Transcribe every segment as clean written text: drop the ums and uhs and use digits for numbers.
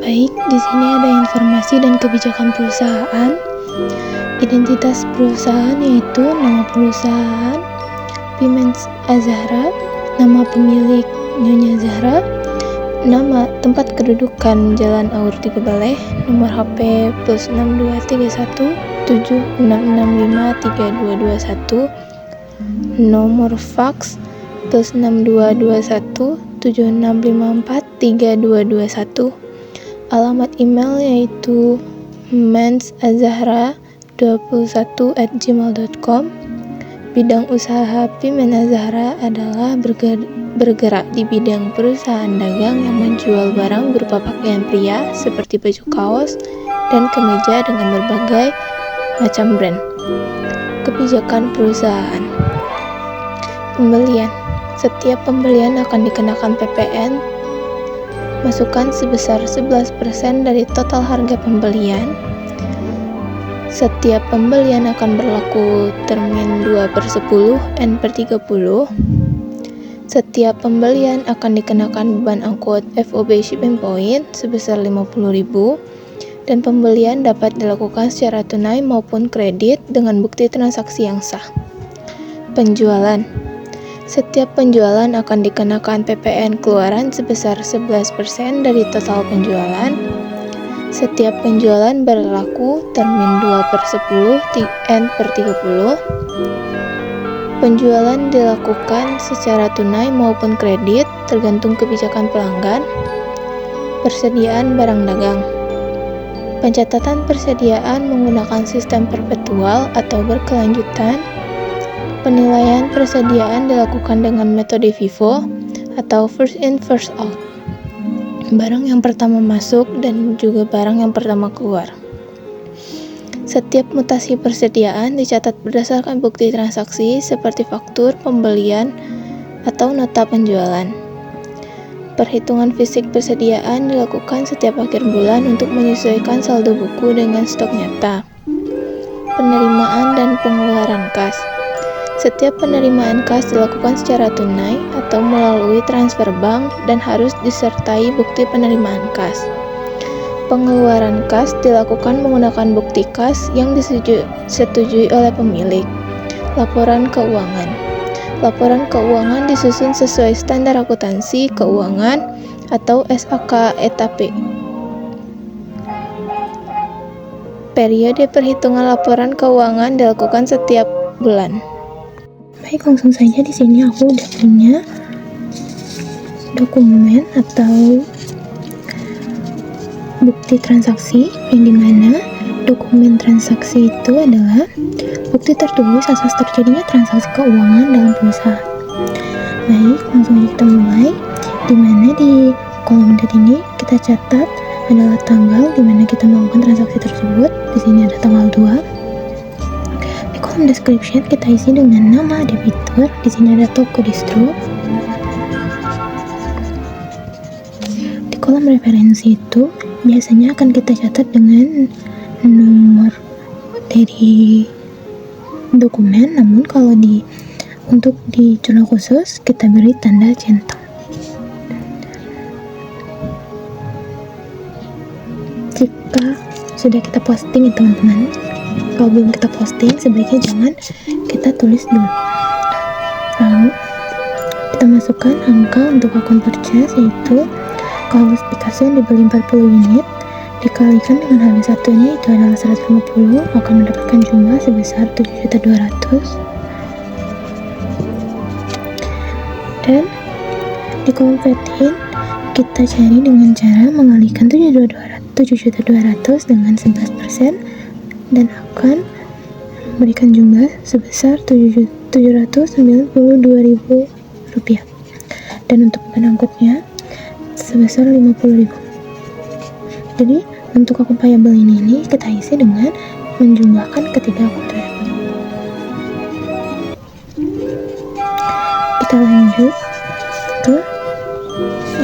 Baik, di sini ada informasi dan kebijakan perusahaan. Identitas perusahaan yaitu nama perusahaan Pimens Azahra, nama pemilik Nyonya Zahra, nama tempat kedudukan Jalan Aur 3 Baleh, nomor HP plus 6231 7665 3221, nomor fax plus 6221 7654 3221, alamat email yaitu mensazahra21@gmail.com. Bidang usaha Pimen Azahra adalah bergerak di bidang perusahaan dagang yang menjual barang berupa pakaian pria seperti baju kaos dan kemeja dengan berbagai macam brand. Kebijakan perusahaan. Pembelian. Setiap pembelian akan dikenakan PPN masukan sebesar 11% dari total harga pembelian. Setiap pembelian akan berlaku termin 2/10 N/30. Setiap pembelian akan dikenakan beban angkut FOB shipping point sebesar 50.000 dan pembelian dapat dilakukan secara tunai maupun kredit dengan bukti transaksi yang sah. Penjualan. Setiap penjualan akan dikenakan PPN keluaran sebesar 11% dari total penjualan. Setiap penjualan berlaku termin 2/10 N/30. Penjualan dilakukan secara tunai maupun kredit tergantung kebijakan pelanggan. Persediaan barang dagang. Pencatatan persediaan menggunakan sistem perpetual atau berkelanjutan. Penilaian persediaan dilakukan dengan metode FIFO atau first in first out. Barang yang pertama masuk dan juga barang yang pertama keluar. Setiap mutasi persediaan dicatat berdasarkan bukti transaksi seperti faktur pembelian atau nota penjualan. Perhitungan fisik persediaan dilakukan setiap akhir bulan untuk menyesuaikan saldo buku dengan stok nyata. Penerimaan dan pengeluaran kas. Setiap penerimaan kas dilakukan secara tunai atau melalui transfer bank dan harus disertai bukti penerimaan kas. Pengeluaran kas dilakukan menggunakan bukti kas yang disetujui oleh pemilik. Laporan keuangan. Laporan keuangan disusun sesuai standar akuntansi keuangan atau SAK-ETAP. Periode perhitungan laporan keuangan dilakukan setiap bulan. Baik, langsung saja di sini aku udah punya dokumen atau bukti transaksi yang dimana dokumen transaksi itu adalah bukti tertulis asas terjadinya transaksi keuangan dalam perusahaan. Baik, langsung aja kita mulai. Dimana di kolom data ini kita catat adalah tanggal dimana kita melakukan transaksi tersebut. Di sini ada tanggal 2. Description kita isi dengan nama debitur. Di sini ada toko distro. Di kolom referensi itu biasanya akan kita catat dengan nomor dari dokumen, namun kalau untuk di jurnal khusus kita beri tanda centang. Jika sudah kita posting ya teman-teman, kalau belum kita posting sebaiknya jangan kita tulis dulu. Lalu kita masukkan angka untuk akun purchase, yaitu kalau Picasso yang dibeli 40 unit dikalikan dengan harga satunya itu adalah 150, akan mendapatkan jumlah sebesar 7.200.000. Dan di kolom Fatin kita cari dengan cara mengalihkan 7.200.000 dengan 11% dan akan memberikan jumlah sebesar 792.000 rupiah. Dan untuk beban angkutnya sebesar 50.000. Jadi untuk akun payable ini kita isi dengan menjumlahkan ketiga akun tersebut. Kita lanjut ke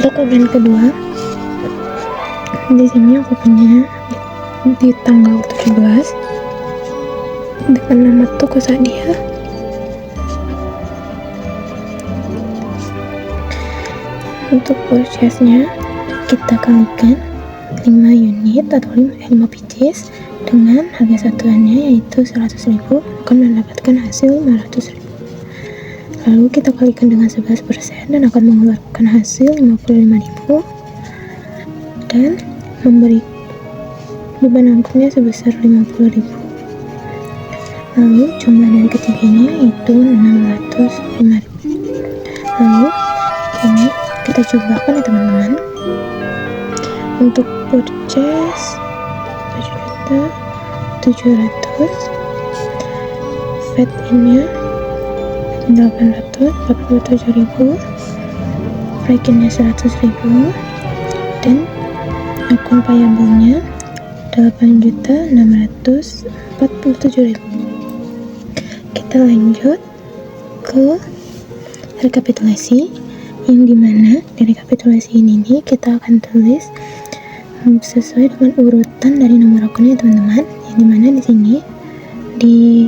dokumen kedua. Di sini aku punya di tanggal 17 dengan nama toko Sadia. Untuk purchase-nya kita kalikan 5 unit atau 5 pieces dengan harga satuannya yaitu 100.000 akan mendapatkan hasil 500.000. Lalu kita kalikan dengan 11% dan akan mengeluarkan hasil 55.000 dan memberi beban angkutnya sebesar 50.000. Lalu jumlah dari ketiganya yaitu 605.000. Lalu ini kita cobakan ya teman-teman. Untuk purchase 7.700, VAT-in-nya 847.000, break-in-nya 100.000, dan akun payable-nya 8.647.000. Kita lanjut ke rekapitulasi, yang dimana di rekapitulasi ini kita akan tulis sesuai dengan urutan dari nomor akunnya teman-teman, yang dimana di sini di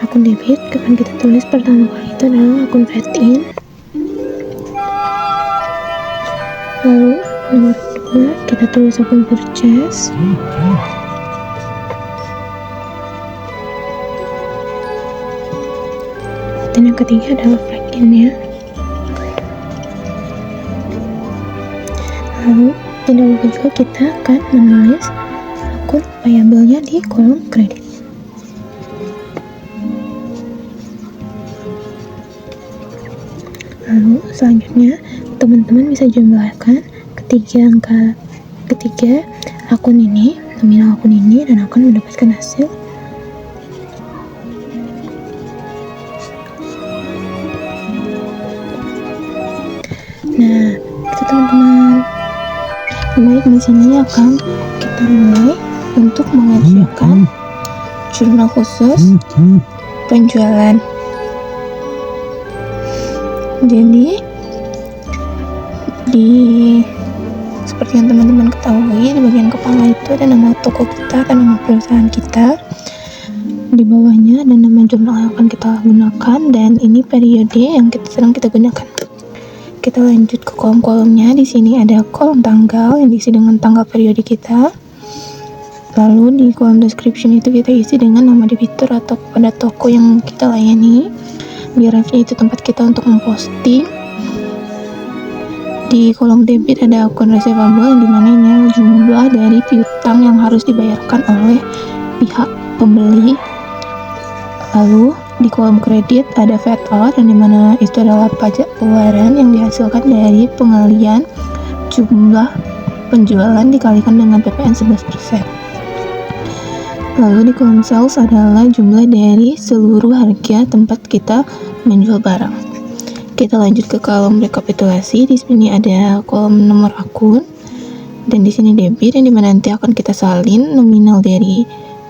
akun debit akan kita tulis pertama kali itu adalah akun VAT-in, lalu nomor kedua kita tulis akun purchase, dan yang ketiga adalah break-in-nya. Lalu tidak lupa juga kita akan menulis akun payable-nya di kolom kredit. Lalu selanjutnya teman-teman bisa jumlahkan ketiga akun ini, nominal akun ini, dan akan mendapatkan hasil. Nah, itu teman-teman. Baik, di sini akan kita mulai untuk mengerjakan jurnal khusus penjualan. Jadi seperti yang teman-teman ketahui, di bagian kepala itu ada nama toko kita dan nama perusahaan kita. Di bawahnya ada nama jurnal yang akan kita gunakan, dan ini periode yang sedang kita gunakan. Kita lanjut ke kolom-kolomnya. Di sini ada kolom tanggal yang diisi dengan tanggal periode kita. Lalu di kolom description itu kita isi dengan nama debitur atau pada toko yang kita layani. Di ref-nya itu tempat kita untuk memposting. Di kolom debit ada akun receivable yang dimana ini jumlah dari piutang yang harus dibayarkan oleh pihak pembeli. Lalu di kolom kredit ada VAT out yang dimana itu adalah pajak keluaran yang dihasilkan dari pengalian jumlah penjualan dikalikan dengan PPN 11%. Lalu di kolom sales adalah jumlah dari seluruh harga tempat kita menjual barang. Kita lanjut ke kolom rekapitulasi. Di sini ada kolom nomor akun dan di sini debit yang dimana nanti akan kita salin nominal dari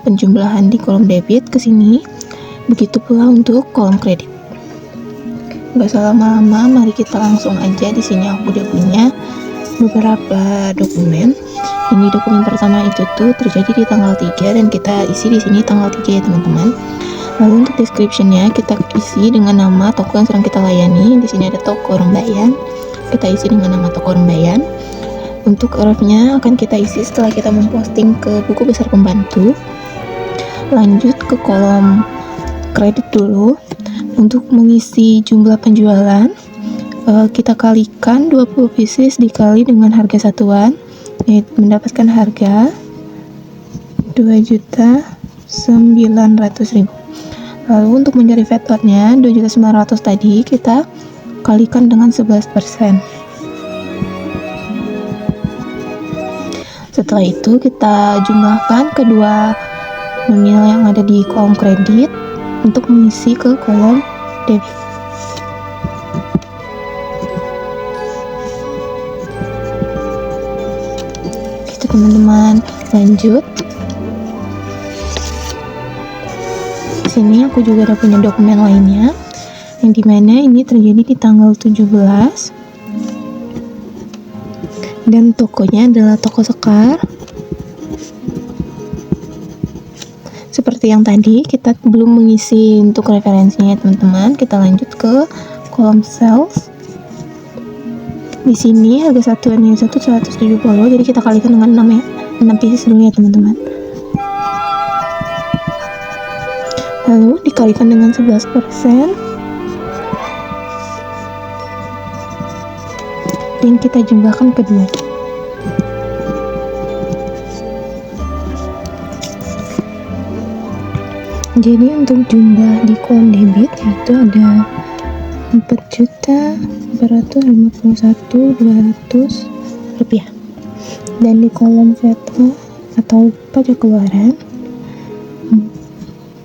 penjumlahan di kolom debit ke sini. Begitu pula untuk kolom kredit. Gak usah lama-lama, mari kita langsung aja. Di sini aku udah punya beberapa dokumen. Ini dokumen pertama itu tuh terjadi di tanggal 3 dan kita isi di sini tanggal 3 ya teman-teman. Lalu untuk description-nya kita isi dengan nama toko yang sedang kita layani. Di sini ada toko Rembayan. Kita isi dengan nama toko Rembayan. Untuk ref-nya akan kita isi setelah kita memposting ke buku besar pembantu. Lanjut ke kolom kredit dulu. Untuk mengisi jumlah penjualan, kita kalikan 20 pieces dikali dengan harga satuan, yaitu mendapatkan harga 2.900.000. Lalu untuk mencari VAT out-nya 2.900.000 tadi kita kalikan dengan 11%. Setelah itu kita jumlahkan kedua nominal yang ada di kolom kredit untuk mengisi ke kolom debit. Itu teman-teman. Lanjut. Di sini aku juga ada punya dokumen lainnya yang dimana ini terjadi di tanggal 17 dan tokonya adalah toko Sekar. Seperti yang tadi, kita belum mengisi untuk referensinya teman-teman. Kita lanjut ke kolom sales. Di sini harga satuannya 170, jadi kita kalikan dengan 6 ya. 6 pieces dulu ya teman-teman. Lalu dikalikan dengan 11%. Dan kita jumlahkan kedua. Jadi untuk jumlah di kolom debit itu ada 4.451.200 rupiah, dan di kolom VAT atau pajak keluaran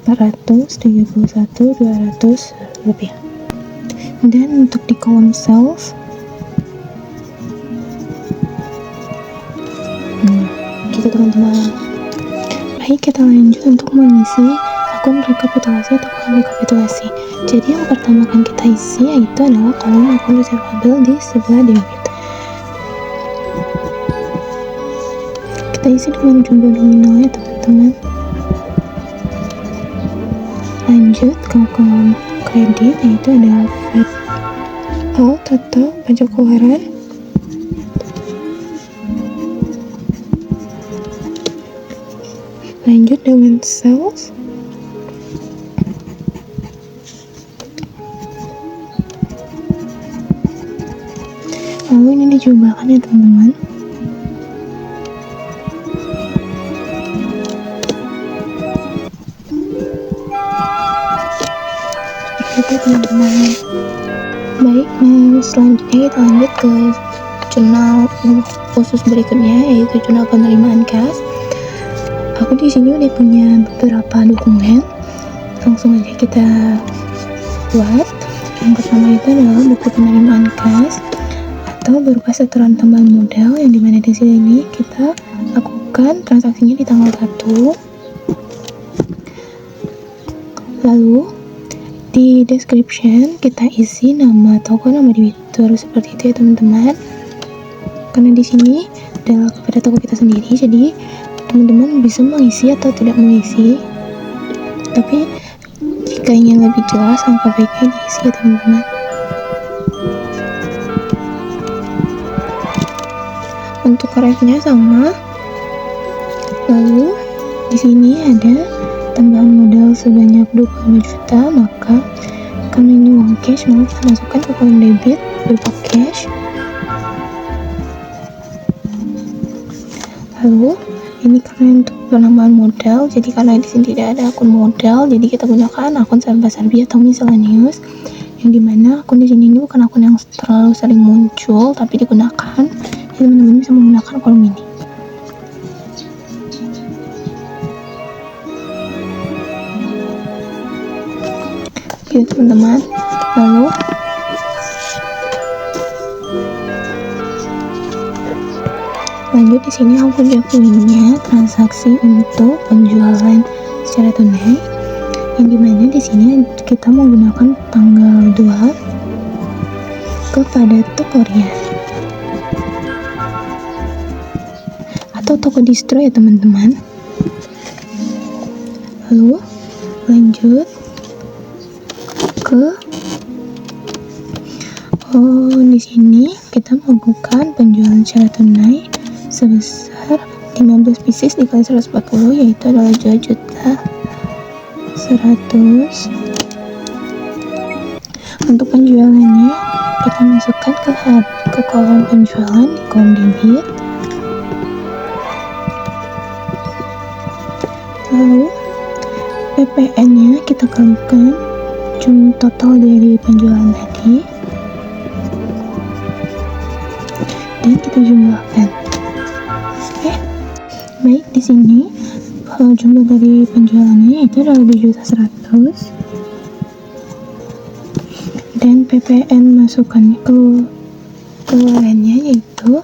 431.200 rupiah. Dan untuk di kolom sales gitu teman-teman. Baik, kita lanjut untuk mengisi akun rekapitulasi atau kolom rekapitulasi. Jadi yang pertama akan kita isi yaitu adalah kolom akun receivable di sebelah debit. Kita isi dengan jumlah nominal ya teman-teman. Lanjut ke kolom kredit yaitu adalah VAT atau pajak keluaran. Lanjut dengan sales. Lalu ini dijumlahkan ya teman-teman. Itu teman-teman. Baik, selanjutnya kita lanjut ke jurnal khusus berikutnya yaitu jurnal penerimaan kas. Aku di sini udah punya beberapa dokumen. Langsung aja kita buat. Yang pertama itu adalah buku penerimaan kas atau berupa setoran tambahan modal, yang dimana di sini kita lakukan transaksinya di tanggal 1. Lalu di description kita isi nama toko, nama debitur seperti itu ya teman-teman. Karena di sini adalah kepada toko kita sendiri, jadi teman-teman bisa mengisi atau tidak mengisi. Tapi jika ingin lebih jelas, angka baiknya diisi ya teman-teman. Untuk refnya sama. Lalu di sini ada tambahan modal sebanyak 25 juta, maka karena ini uang cash maka kita masukkan ke kolom debit berupa cash. Lalu ini karena untuk penambahan modal, jadi karena di sini tidak ada akun modal, jadi kita gunakan akun Sarbi atau miscellaneous, yang dimana akun di sini ini bukan akun yang terlalu sering muncul tapi digunakan. Jadi teman-teman bisa menggunakan kolom ini. Gitu teman-teman. Lalu lanjut di sini aku udah punya transaksi untuk penjualan secara tunai, yang dimana di sini kita menggunakan tanggal 2 kepada toko Rian atau toko distro ya teman-teman. Lalu lanjut ke di sini kita melakukan penjualan secara tunai sebesar 15 pieces dikali 140, yaitu adalah 2.100.000. Untuk penjualannya kita masukkan ke kolom penjualan di kolom debit. Lalu PPN-nya kita kalikan jumlah total dari penjualan tadi dan kita jumlahkan. Baik, di sini jumlah dari penjualannya itu adalah 2.100.000 dan PPN masukannya keluarannya yaitu.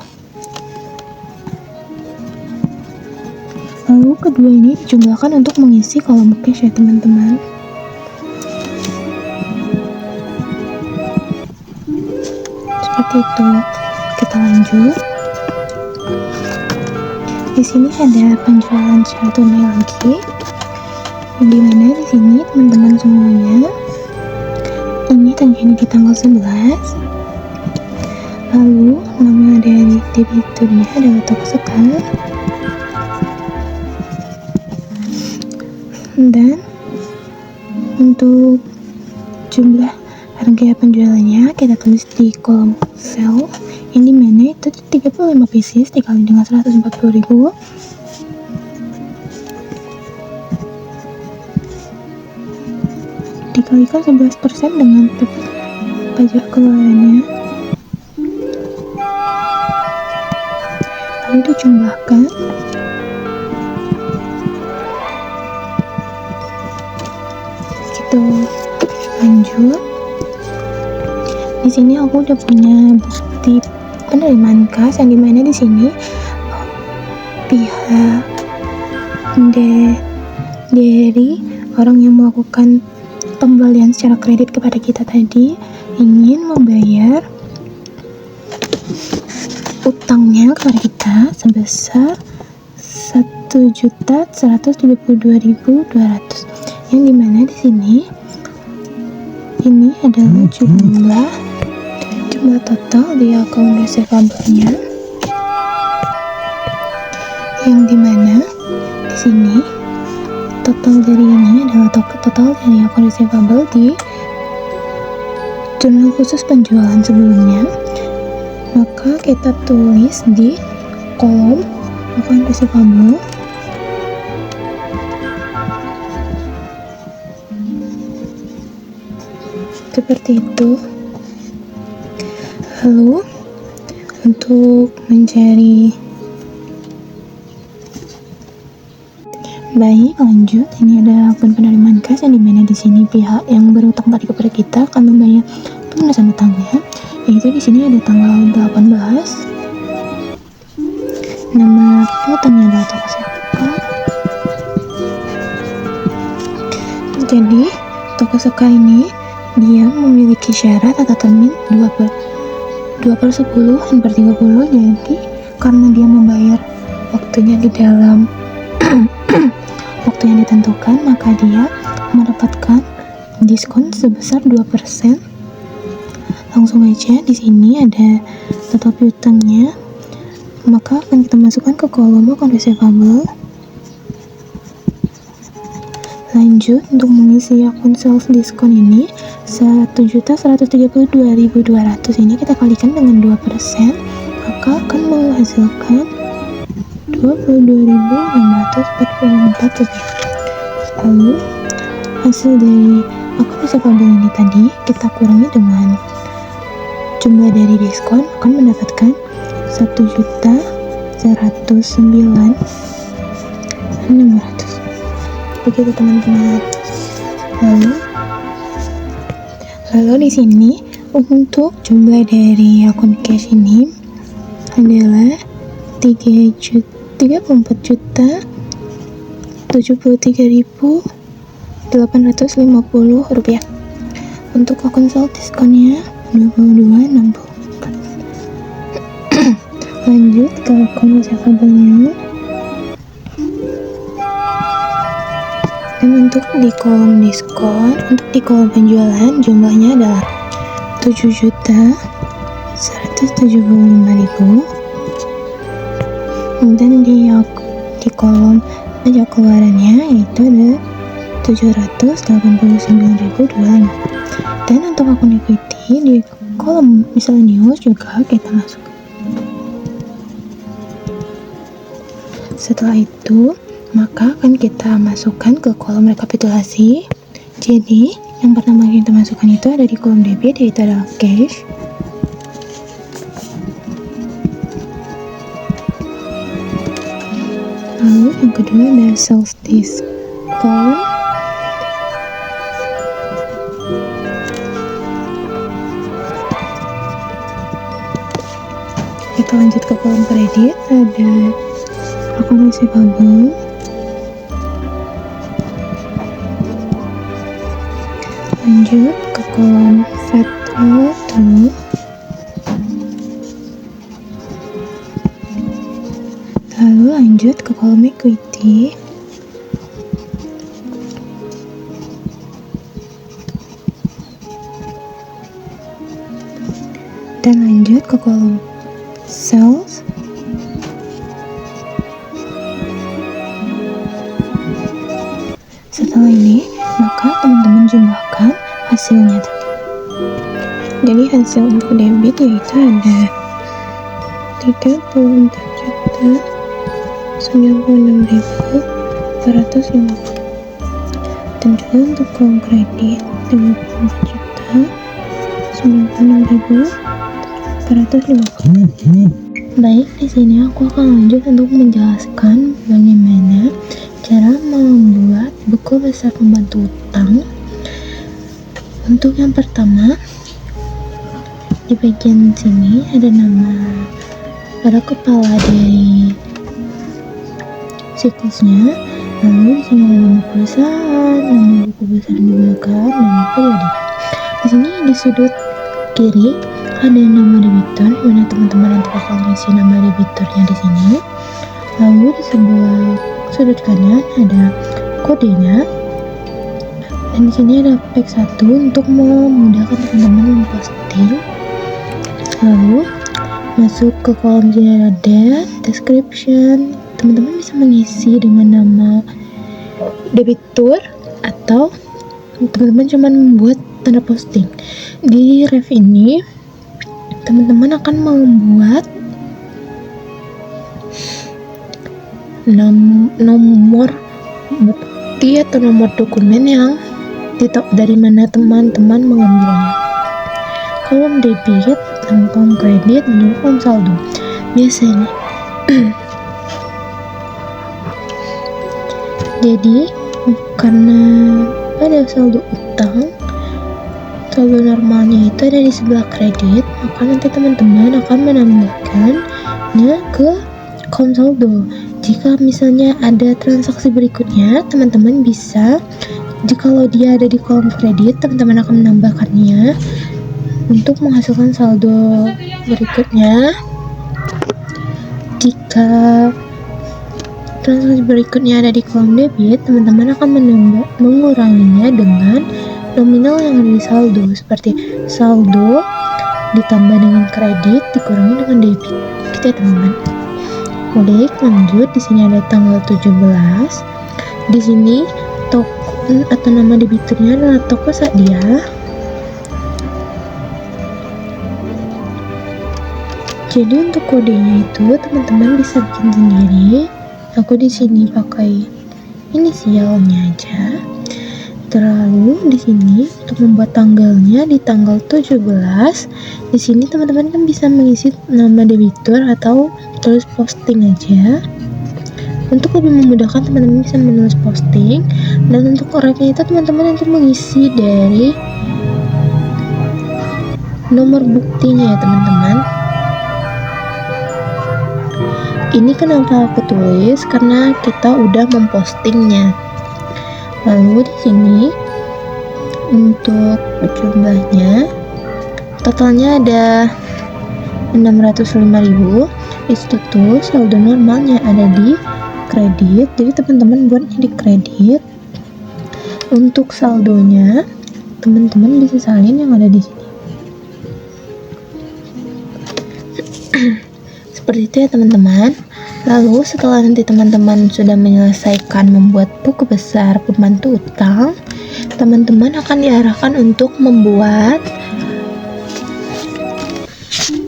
Lalu kedua ini dijumlahkan untuk mengisi kolom cash ya teman-teman. Seperti itu. Kita lanjut. Di sini ada penjualan secara tunai lagi, yang dimana di sini teman-teman semuanya ini terjadi di tanggal 11. Lalu nama dari debiturnya adalah toko sekar, dan untuk jumlah harga penjualannya kita tulis di kolom sell, yang dimana itu 35 pieces dikali dengan 140.000 dikalikan 11% dengan pajak keluarannya, lalu dijumlahkan. Gitu. Lanjut. Di sini aku udah punya bukti penerimaan kas, yang dimana di sini pihak dari orang yang melakukan pembelian secara kredit kepada kita tadi ingin membayar utangnya kepada kita sebesar 1.172.200, yang dimana di sini ini adalah jumlah total di akun receivable-nya, yang dimana di sini total dari ini adalah total dari akun receivable di jurnal khusus penjualan sebelumnya. Maka kita tulis di kolom akun receivable seperti itu. Lalu untuk mencari baik, lanjut. Ini ada akun penerimaan kas, yang dimana di sini pihak yang berutang tadi kepada kita akan membayar pelunasan utangnya, yaitu di sini ada tanggal 18, nama piutangnya adalah toko sekar. Jadi toko sekar ini dia memiliki syarat atau termin 2/10 dan 1/30. Jadi karena dia membayar waktunya di dalam waktu yang ditentukan, maka dia mendapatkan diskon sebesar 2%. Langsung aja di sini ada total piutangnya, maka akan kita masukkan ke kolom akun receivable. Lanjut, untuk mengisi akun self diskon ini 1.132.200 ini kita kalikan dengan 2%, maka akan menghasilkan 22.644 rupiah. Lalu hasil dari akun receivable ini tadi kita kurangi dengan jumlah dari diskon, akan mendapatkan 1.109.600. Begitu teman-teman. Lalu di sini untuk jumlah dari akun cash ini adalah 34.073.850 rupiah. Untuk akun self diskonnya 22.64. Lanjut ke akun receivable-nya. Dan untuk di kolom diskon, untuk di kolom penjualan jumlahnya adalah 7.175.000, dan di kolom pajak keluarannya yaitu ada 789.025. Dan untuk akun equity di kolom miscellaneous juga kita masuk. Setelah itu maka akan kita masukkan ke kolom rekapitulasi. Jadi yang pertama yang kita masukkan itu ada di kolom debit, yaitu adalah cash. Lalu yang kedua ada sales discount. Kita lanjut ke kolom kredit, ada akun receivable. Lanjut ke kolom federal dulu. Lalu lanjut ke kolom equity. dan lanjut ke kolom sales. Setelah ini, maka teman-teman jumlahkan hasilnya tadi. Jadi hasil untuk debit yaitu ada 34.96.450, dan juga untuk kolom kredit 34.96.450. Baik, di sini aku akan lanjut untuk menjelaskan bagaimana cara membuat buku besar pembantu utang. Untuk yang pertama, di bagian sini ada kepala dari siklusnya, lalu di sini ada nama perusahaan, nama buku besar yang digunakan, dan periode. Di sini di sudut kiri ada nama debitur, mana teman-teman nanti bakal ngisi nama debiturnya di sini. Lalu di sebelah sudut kanan ada kodenya, dan di sini ada page 1 untuk memudahkan teman-teman memposting. Lalu masuk ke kolom sini ada date, description. Teman-teman bisa mengisi dengan nama debitur atau teman-teman cuma membuat tanda posting. Di ref ini teman-teman akan membuat nomor bukti atau nomor dokumen yang dari mana teman-teman mengambilnya. Kolom debit, kolom kredit, dan kolom saldo. Biasanya jadi karena ada saldo utang, saldo normalnya itu ada di sebelah kredit, maka nanti teman-teman akan menambahkannya ke kolom saldo. Jika misalnya ada transaksi berikutnya, teman-teman bisa, jikalau dia ada di kolom kredit, teman-teman akan menambahkannya untuk menghasilkan saldo berikutnya. Jika transaksi berikutnya ada di kolom debit, teman-teman akan menguranginya dengan nominal yang ada di saldo, seperti saldo ditambah dengan kredit dikurangi dengan debit. Gitu ya teman-teman. Baik, lanjut. Di sini ada tanggal 17. Di sini token atau nama debiturnya adalah Tokopedia. Jadi untuk kodenya itu teman-teman bisa bikin sendiri. Aku di sini pakai inisialnya aja. Terlalu di sini untuk membuat tanggalnya di tanggal 17. Di sini teman-teman kan bisa mengisi nama debitur atau tulis posting aja. Untuk lebih memudahkan, teman-teman bisa menulis posting, dan untuk orangnya itu teman-teman nanti mengisi dari nomor buktinya ya teman-teman. Ini kenapa aku tulis, karena kita udah mempostingnya. Lalu di sini untuk jumlahnya totalnya ada 605.000. Itu tuh saldo normalnya ada di kredit, jadi teman-teman buatnya di kredit. Untuk saldonya teman-teman bisa salin yang ada di sini. Seperti itu ya teman-teman. Lalu setelah nanti teman-teman sudah menyelesaikan membuat buku besar pembantu utang, teman-teman akan diarahkan untuk membuat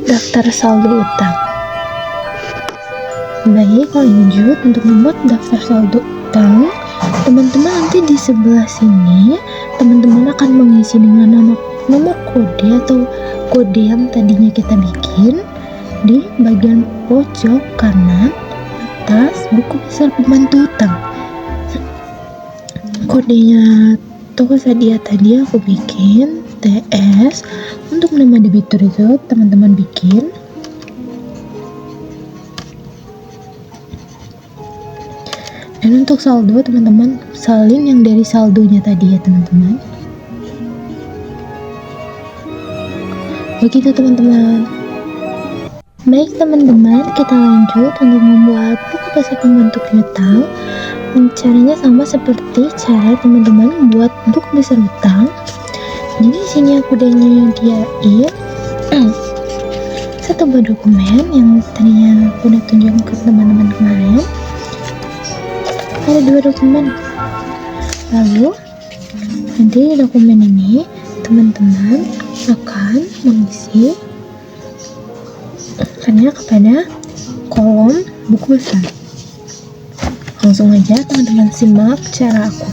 daftar saldo utang. Baik, lanjut. Untuk membuat daftar saldo utang, teman-teman nanti di sebelah sini teman-teman akan mengisi dengan nomor kode atau kode yang tadinya kita bikin di bagian pojok kanan atas buku besar pembantu utang. Kodenya Tokopedia tadi aku bikin TS. Untuk nama debitur itu teman-teman bikin. Dan untuk saldo teman-teman salin yang dari saldonya tadi ya teman-teman. Begitu teman-teman. Baik teman-teman, kita lanjut untuk membuat buku besar pembantu utang. Caranya sama seperti cara teman-teman membuat buku besar utang. Jadi di sini aku udah nyediain satu buah dokumen yang tadinya aku udah tunjukin ke teman-teman kemarin. Ada 2 dokumen. Lalu nanti di dokumen ini teman-teman akan mengisi hanya kepada kolom buku besar. Langsung aja teman-teman simak cara aku.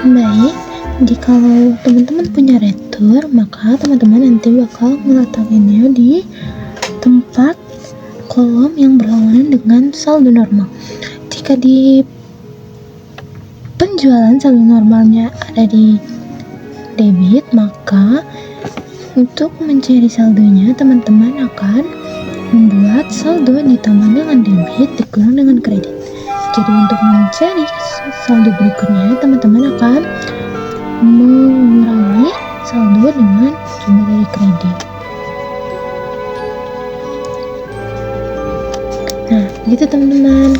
Baik, jika teman-teman punya retur, maka teman-teman nanti bakal meletakkannya di tempat kolom yang berlawanan dengan saldo normal. Jika di penjualan saldo normalnya ada di debit, maka untuk mencari saldonya teman-teman akan membuat saldo ditambah dengan debit dikurang dengan kredit. Jadi untuk mencari saldo berikutnya, teman-teman akan mengurangi saldo dengan jumlah dari kredit. Nah, gitu teman-teman.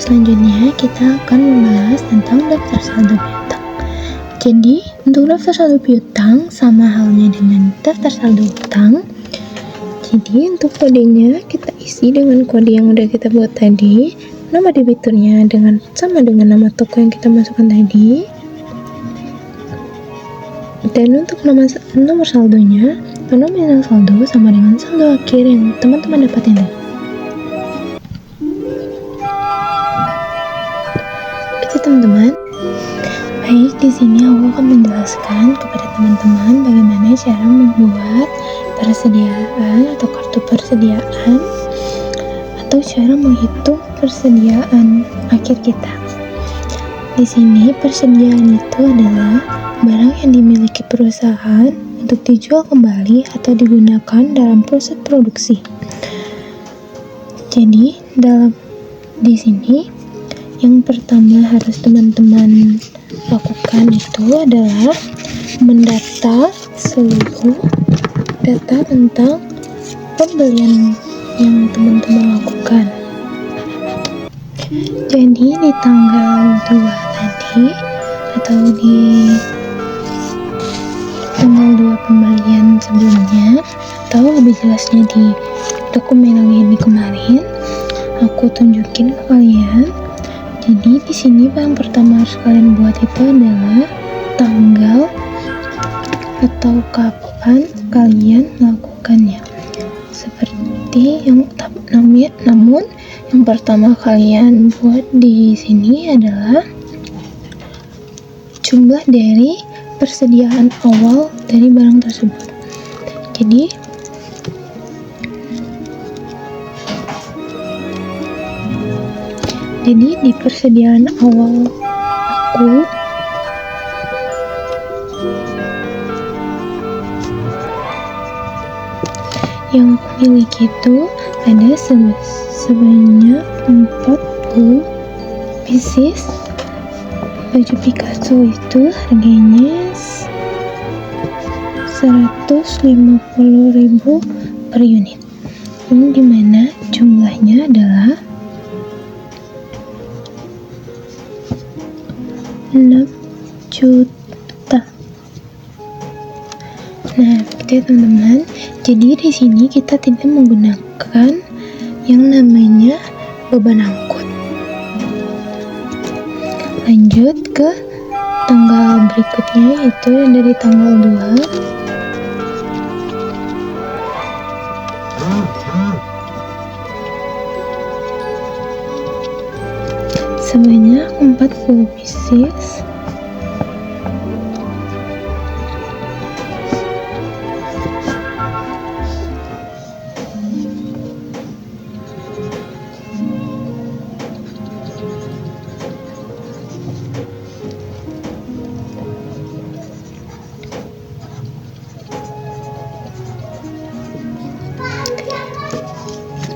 Selanjutnya kita akan membahas tentang daftar saldo piutang. Jadi, untuk daftar saldo piutang sama halnya dengan daftar saldo utang. Jadi untuk kodenya kita isi dengan kode yang udah kita buat tadi. Nama debiturnya sama dengan nama toko yang kita masukkan tadi. Dan untuk nomor saldonya, nominal saldo sama dengan saldo akhir yang teman-teman dapatin tadi. Gitu teman-teman. Baik, di sini aku akan menjelaskan kepada teman-teman bagaimana cara membuat persediaan atau kartu persediaan atau cara menghitung persediaan akhir kita. Di sini persediaan itu adalah barang yang dimiliki perusahaan untuk dijual kembali atau digunakan dalam proses produksi. Jadi di sini yang pertama harus teman-teman lakukan itu adalah mendata seluruh data tentang pembelian yang teman-teman lakukan. Jadi di tanggal 2 tadi atau di tanggal 2 pembelian sebelumnya atau lebih jelasnya di dokumen yang ini kemarin aku tunjukin ke kalian. Jadi di sini yang pertama harus kalian buat itu adalah tanggal atau kapan kalian melakukannya. Seperti yang namun yang pertama kalian buat di sini adalah jumlah dari persediaan awal dari barang tersebut. Jadi di persediaan awal aku yang aku miliki itu ada sebanyak 40 pieces baju Picasso. Itu harganya 150.000 per unit, ini dimana jumlahnya adalah 6 juta. Nah, begitu ya teman-teman. Jadi di sini kita tidak menggunakan yang namanya beban angkut. Lanjut ke tanggal berikutnya, yaitu dari tanggal 2 sebanyak 40 pieces.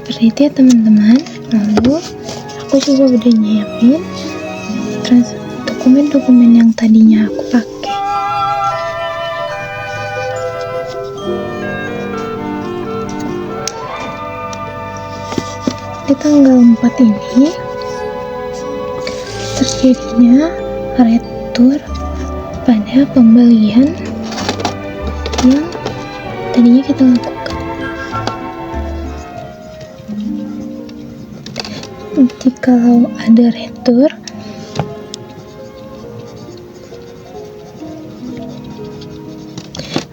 Seperti itu ya teman-teman. Lalu aku juga udah nyiapin dokumen-dokumen yang tadinya aku pakai. Di tanggal 4 ini terjadinya retur pada pembelian yang tadinya kita lakukan. Jikalau ada retur,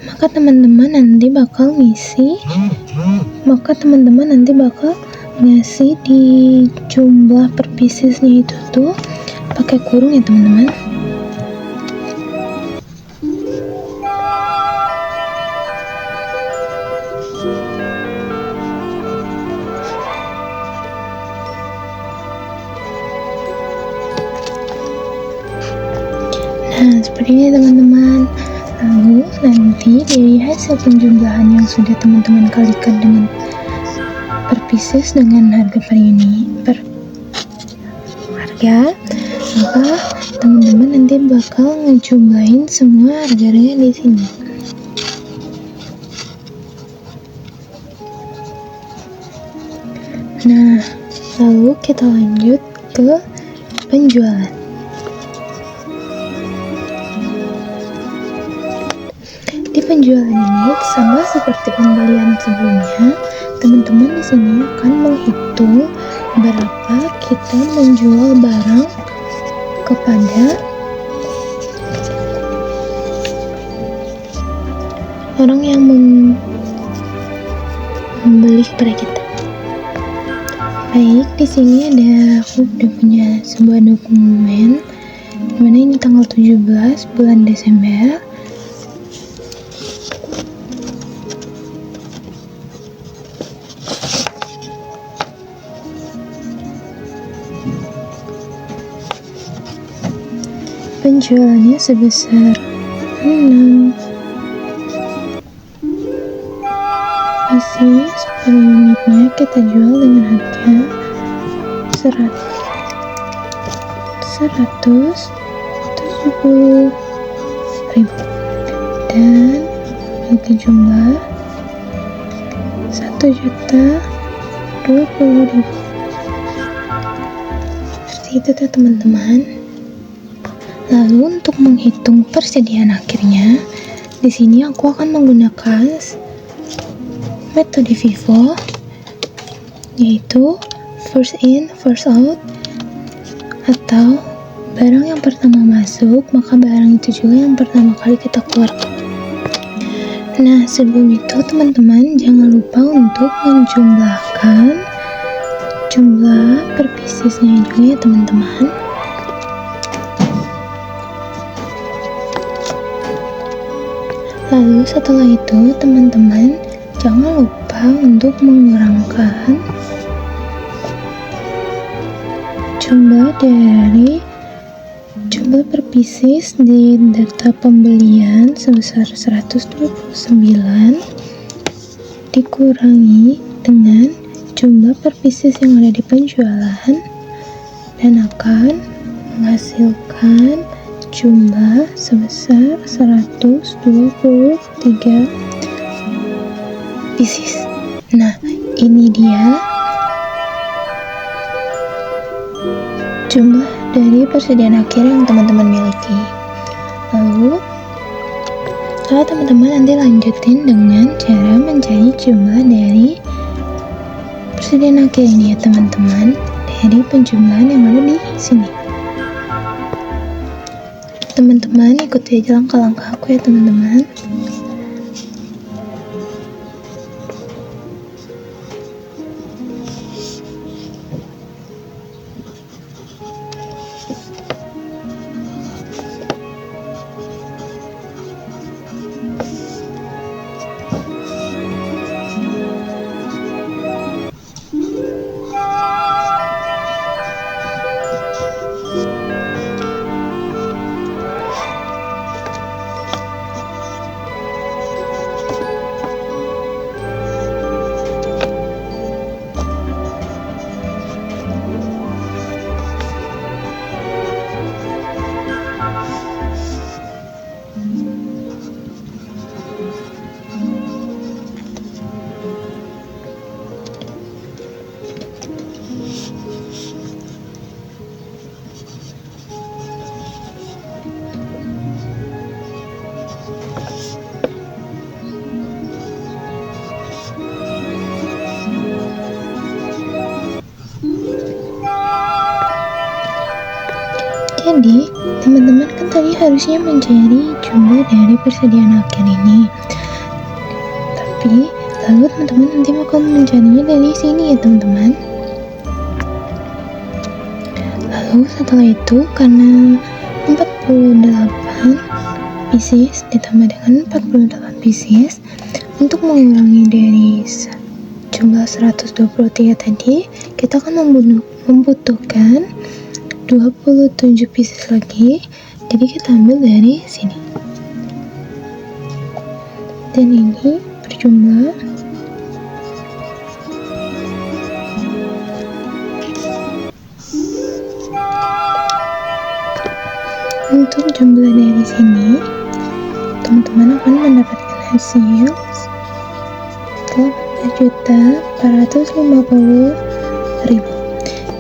maka teman-teman nanti bakal ngasih di jumlah per piecesnya itu tuh pakai kurung ya teman-teman. Nah, seperti ini teman-teman. Lalu nanti dari hasil penjumlahan yang sudah teman-teman kalikan dengan per pieces dengan harga per harga, maka teman-teman nanti bakal ngejumlahin semua harga-harga di sini. Nah, lalu kita lanjut ke penjualan. Di penjualan ini sama seperti pembelian sebelumnya, teman-teman di sini akan menghitung berapa kita menjual barang kepada orang yang membeli kepada kita. Baik, di sini aku udah punya sebuah dokumen, dimana ini tanggal 17 bulan Desember. Penjualannya sebesar 6 pieces, per unitnya kita jual dengan harga 170.000 dan memiliki jumlah 1.020.000. Seperti itu tuh teman-teman. Lalu untuk menghitung persediaan akhirnya, di sini aku akan menggunakan metode FIFO, yaitu first in, first out, atau barang yang pertama masuk, maka barang itu juga yang pertama kali kita keluarkan. Nah, sebelum itu teman-teman jangan lupa untuk menjumlahkan jumlah per piecesnya juga ya teman-teman. Lalu setelah itu teman-teman jangan lupa untuk mengurangkan jumlah dari jumlah per pieces di data pembelian sebesar 129 dikurangi dengan jumlah per pieces yang ada di penjualan dan akan menghasilkan jumlah sebesar 123 pieces. Nah, ini dia jumlah dari persediaan akhir yang teman-teman miliki. Lalu So, teman-teman nanti lanjutin dengan cara mencari jumlah dari persediaan akhir ini ya teman-teman, dari penjumlahan yang ada di sini. Teman-teman ikuti aja langkah-langkah aku ya teman-teman. Jadi, teman-teman kan tadi harusnya mencari jumlah dari persediaan akhir ini. Tapi, lalu teman-teman nanti akan mencarinya dari sini ya teman-teman. Lalu setelah itu, karena 48 pieces ditambah dengan 48 pieces, untuk mengurangi dari jumlah 123 tadi, kita akan membutuhkan 27 pieces lagi, jadi kita ambil dari sini dan ini berjumlah untuk jumlah dari sini teman-teman akan mendapatkan hasil 18.450.000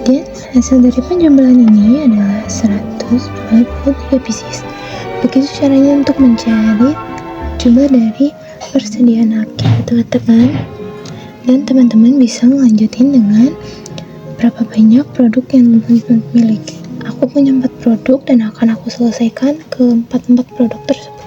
dan hasil dari penjumlahan ini adalah 123 pieces. Begitu caranya untuk mencari jumlah dari persediaan akhir teman-teman, dan teman-teman bisa melanjutin dengan berapa banyak produk yang teman-teman miliki. Aku punya 4 produk dan akan aku selesaikan ke 4 produk tersebut.